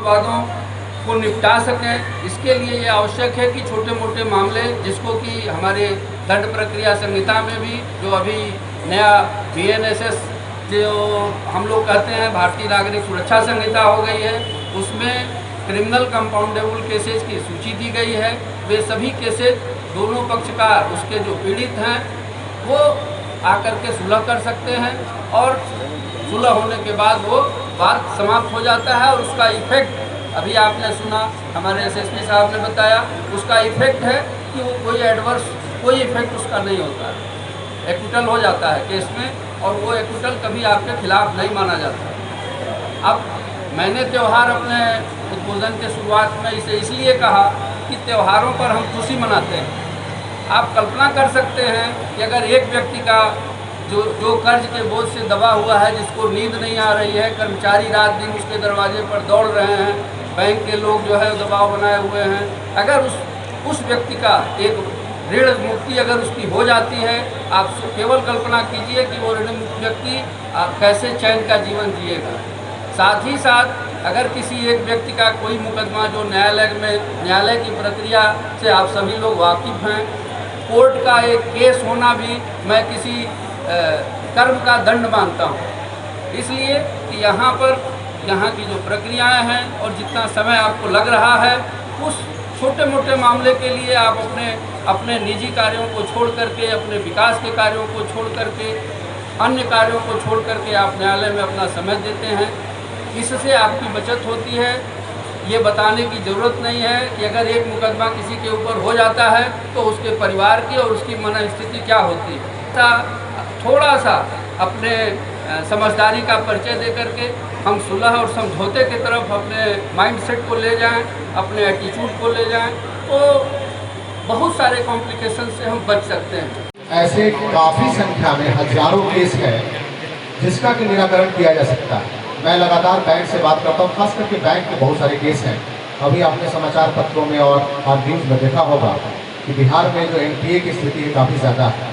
विवादों को निपटा सकें। इसके लिए ये आवश्यक है कि छोटे मोटे मामले, जिसको कि हमारे दंड प्रक्रिया संहिता में भी जो अभी नया BNSS जो हम लोग कहते हैं भारतीय नागरिक सुरक्षा संहिता हो गई है, उसमें क्रिमिनल कंपाउंडेबल केसेस की सूची दी गई है। वे सभी केसेस दोनों पक्षकार, उसके जो पीड़ित हैं, वो आकर के सुलह कर सकते हैं और सुलह होने के बाद वो बात समाप्त हो जाता है। और उसका इफेक्ट अभी आपने सुना, हमारे SSP साहब ने बताया, उसका इफेक्ट है कि वो कोई इफेक्ट उसका नहीं होता है, एक्विटल हो जाता है केस में, और वो एक्विटल कभी आपके खिलाफ नहीं माना जाता। अब मैंने त्यौहार अपने उद्बोधन के शुरुआत में इसे इसलिए कहा कि त्योहारों पर हम खुशी मनाते हैं। आप कल्पना कर सकते हैं कि अगर एक व्यक्ति का जो कर्ज के बोझ से दबा हुआ है, जिसको नींद नहीं आ रही है, कर्मचारी रात दिन उसके दरवाजे पर दौड़ रहे हैं, बैंक के लोग जो है दबाव बनाए हुए हैं, अगर उस व्यक्ति का एक ऋण मुक्ति अगर उसकी हो जाती है, आप केवल कल्पना कीजिए कि वो ऋण मुक्त व्यक्ति कैसे चैन का जीवन जिएगा। साथ ही साथ अगर किसी एक व्यक्ति का कोई मुकदमा जो न्यायालय की प्रक्रिया से आप सभी लोग वाकिफ़ हैं, कोर्ट का एक केस होना भी मैं किसी कर्म का दंड मानता हूँ। इसलिए कि यहाँ की जो प्रक्रियाएं हैं और जितना समय आपको लग रहा है, उस छोटे मोटे मामले के लिए आप अपने निजी कार्यों को छोड़ करके, अपने विकास के कार्यों को छोड़ करके, अन्य कार्यों को छोड़ करके आप न्यायालय में अपना समय देते हैं। इससे आपकी बचत होती है। ये बताने की ज़रूरत नहीं है कि अगर एक मुकदमा किसी के ऊपर हो जाता है तो उसके परिवार की और उसकी मनस्थिति क्या होती है। थोड़ा सा अपने समझदारी का परिचय दे करके हम सुलह और समझौते की तरफ अपने माइंडसेट को ले जाएं, अपने एटीट्यूड को ले जाएं, तो बहुत सारे कॉम्प्लिकेशन से हम बच सकते हैं। ऐसे काफ़ी संख्या में हजारों केस है जिसका कि निराकरण किया जा सकता है। मैं लगातार बैंक से बात करता हूँ, खास करके बैंक के बहुत सारे केस हैं। अभी आपने समाचार पत्रों में और न्यूज़ में देखा होगा कि बिहार में जो NPA की स्थिति है काफ़ी ज़्यादा है।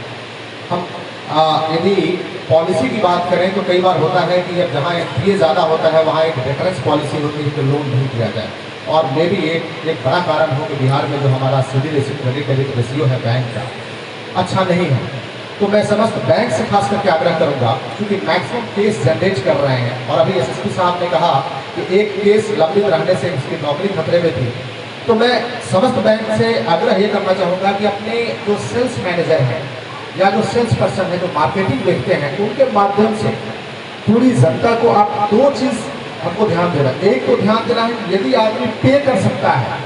हम यदि पॉलिसी की बात करें तो कई बार होता है कि जब जहाँ NPA ज़्यादा होता है वहाँ एक डिफरेंस पॉलिसी होती है कि लोन नहीं दिया जाए, और मे भी एक बड़ा कारण हो कि बिहार में जो हमारा सिविल क्रेडिट रेशियो है बैंक का अच्छा नहीं है। तो मैं समस्त बैंक से खास करके आग्रह करूंगा, क्योंकि मैक्सिमम केस जनरेट कर रहे हैं, और अभी SSP साहब ने कहा कि एक केस लंबित रहने से उसकी नौकरी खतरे में थी, तो मैं समस्त बैंक से आग्रह ये करना चाहूँगा कि अपने जो सेल्स मैनेजर हैं या जो सेल्स पर्सन है, जो मार्केटिंग देखते हैं, उनके माध्यम से पूरी जनता को आप दो चीज़ हमको ध्यान देना। एक तो ध्यान देना है कि यदि आदमी पे कर सकता है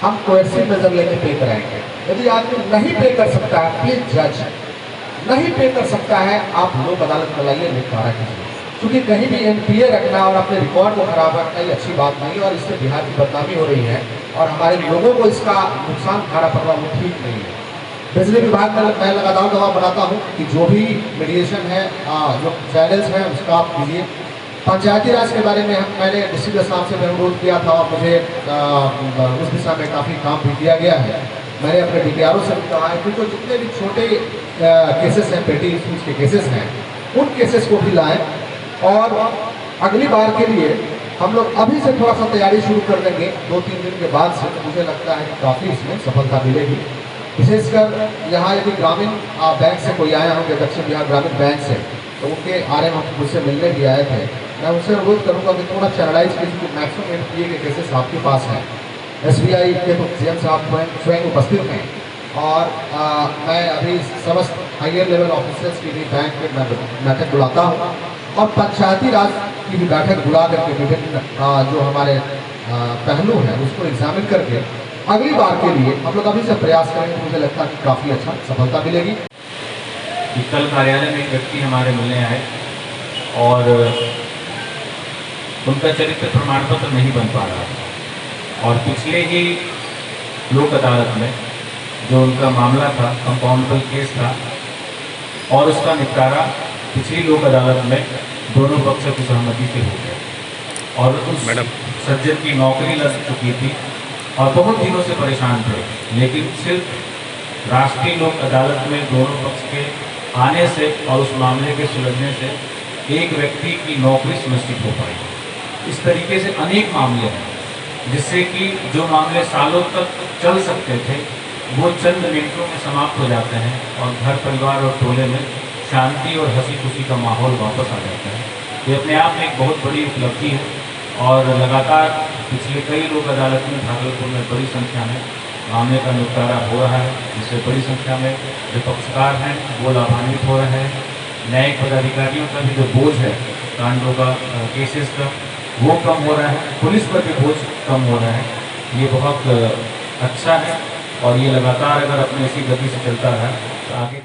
हम कोएर्सिव मेजर लेके पे कराएंगे। यदि आदमी नहीं पे कर सकता है, प्लीज जज नहीं पे कर सकता है, आप लोक अदालत में लाइए, निपटारा कीजिए। क्योंकि कहीं भी NPA रखना और अपने रिकॉर्ड को खराब रखना ये अच्छी बात नहीं है, और इससे बिहार की बदनामी हो रही है और हमारे लोगों को इसका नुकसान उठाना पड़ रहा है, वो ठीक नहीं है। बिजली विभाग में मैं लगातार दबाव बनाता हूँ कि जो भी मीडिएशन है, जो चैनल्स हैं, उसका आप कीजिए। पंचायती राज के बारे में मैंने डिस्ट्रिक्ट साहब से अनुरोध किया था और मुझे उस दिशा में काफ़ी काम भी किया गया है। मैंने अपने DPRO से भी कहा है कि तो जितने भी छोटे केसेस हैं, पेटी इशूज़ के केसेस हैं, उन केसेस को भी लाएं, और अगली बार के लिए हम लोग अभी से थोड़ा सा तैयारी शुरू कर देंगे। 2-3 दिन के बाद से मुझे लगता है कि काफ़ी इसमें सफलता मिलेगी। विशेषकर यहाँ यदि ग्रामीण बैंक से कोई आए होंगे, दक्षिण बिहार ग्रामीण बैंक से, तो उनके आरे हम मुझसे मिलने भी आए थे। मैं उनसे अनुरोध करूँगा कि थोड़ा चैनलाइज कीजिए। मैक्सिमम NPA के केसेस आपके पास हैं। SBI के तो CM साहब स्वयं उपस्थित हैं, और मैं अभी समस्त हायर लेवल ऑफिसर्स की भी बैंक में बैठक बुलाता हूँ, और पंचायती राज की भी बैठक बुला करके विभिन्न जो हमारे पहलू हैं उसको एग्जामिन करके अगली बार के लिए हम लोग अभी से प्रयास करेंगे। तो मुझे लगता है कि काफ़ी अच्छा सफलता मिलेगी। कल कार्यालय में एक व्यक्ति हमारे मिलने आए और उनका चरित्र प्रमाण पत्र नहीं बन पा रहा, और पिछले ही लोक अदालत में जो उनका मामला था, कंपाउंडेबल केस था, और उसका निपटारा पिछली लोक अदालत में दोनों पक्षों की सहमति से हो गया, और उस सज्जन की नौकरी लग चुकी थी और बहुत दिनों से परेशान थे। लेकिन सिर्फ राष्ट्रीय लोक अदालत में दोनों पक्ष के आने से और उस मामले के सुलझने से एक व्यक्ति की नौकरी सुनिश्चित हो पाई। इस तरीके से अनेक मामले हैं जिससे कि जो मामले सालों तक चल सकते थे वो चंद मिनटों में समाप्त हो जाते हैं और घर परिवार और टोले में शांति और हंसी खुशी का माहौल वापस आ जाता है। ये अपने आप में एक बहुत बड़ी उपलब्धि है और लगातार पिछले कई लोक अदालत में भागलपुर में बड़ी संख्या में मामले का निपटारा हो रहा है, जिससे बड़ी संख्या में जो पक्षकार हैं वो लाभान्वित हो रहे हैं। न्यायिक पदाधिकारियों का भी जो बोझ है कांडों का, केसेस का, वो कम हो रहा है, पुलिस पर भी बोझ कम हो रहा है। ये बहुत अच्छा है और ये लगातार अगर अपनी इसी गति से चलता रहा तो आगे